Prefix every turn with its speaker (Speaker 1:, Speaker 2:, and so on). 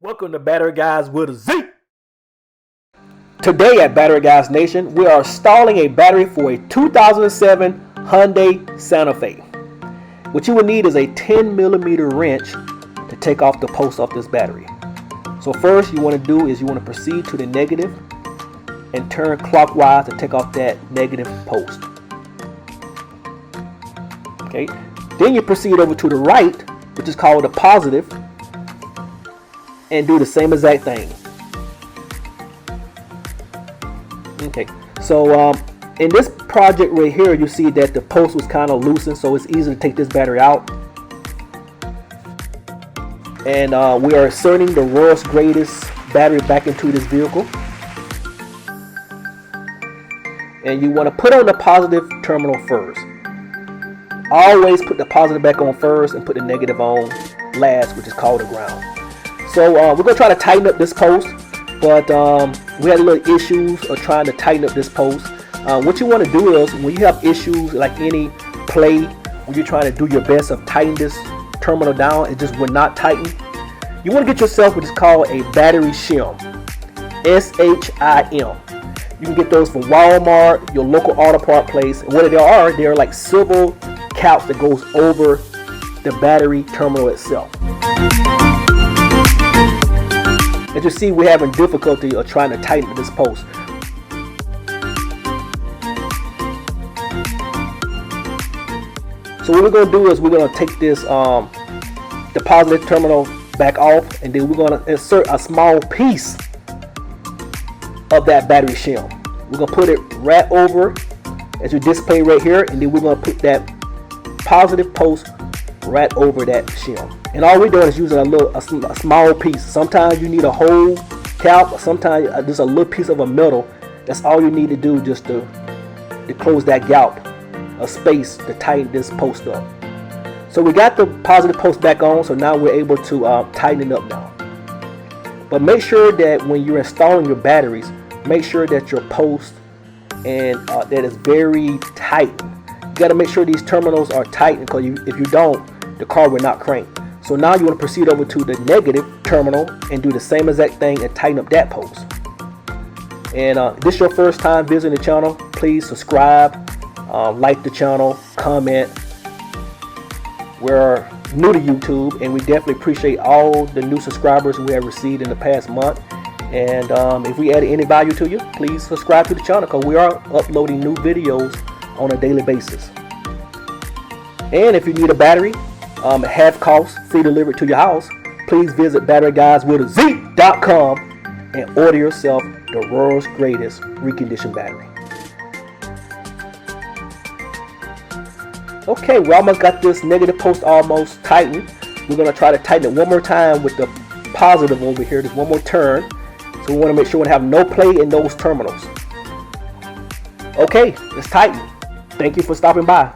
Speaker 1: Welcome to Battery Guys with a Z. Today at Battery Guys Nation, we are installing a battery for a 2007 Hyundai Santa Fe. What you will need is a 10mm wrench to take off the post off this battery. So first you want to do is you want to proceed to the negative and turn clockwise to take off that negative post. Okay. Then you proceed over to the right, which is called the positive, and do the same exact thing. Okay, so in this project right here, you see that the post was kind of loosened, so it's easy to take this battery out. And we are inserting the world's greatest battery back into this vehicle. And you want to put on the positive terminal first. Always put the positive back on first and put the negative on last, which is called the ground. So we're going to try to tighten up this post, but we had a little issues of trying to tighten up this post. What you want to do is, when you have issues like any play, when you're trying to do your best of tightening this terminal down, it just would not tighten. You want to get yourself what is called a battery shim, S-H-I-M. You can get those from Walmart, your local auto part place. And what they are, they're like silver caps that goes over the battery terminal itself. As you see, we're having difficulty of trying to tighten this post. So what we're going to do is we're going to take this the positive terminal back off, and then we're going to insert a small piece of that battery shim. We're going to put it right over as you display right here, and then we're going to put that positive post right over that shim. And all we're doing is using a small piece. Sometimes you need a whole cap, or sometimes just a little piece of a metal. That's all you need to do just to close that gap of space to tighten this post up. So we got the positive post back on, so now we're able to tighten it up now. But make sure that when you're installing your batteries, make sure that your post and that is very tight. You got to make sure these terminals are tight, because if you don't, the car will not crank. So now you want to proceed over to the negative terminal and do the same exact thing and tighten up that post. And this is your first time visiting the channel, please subscribe, like the channel, comment. We're new to YouTube, and we definitely appreciate all the new subscribers we have received in the past month. And if we added any value to you, please subscribe to the channel, because we are uploading new videos on a daily basis. And if you need a battery, half cost, free delivered to your house, please visit batteryguyzwithaz.com and order yourself the world's greatest reconditioned battery. Okay, we almost got this negative post almost tightened. We're going to try to tighten it one more time with the positive over here, just one more turn. So we want to make sure we have no play in those terminals. Okay, it's tightened. Thank you for stopping by.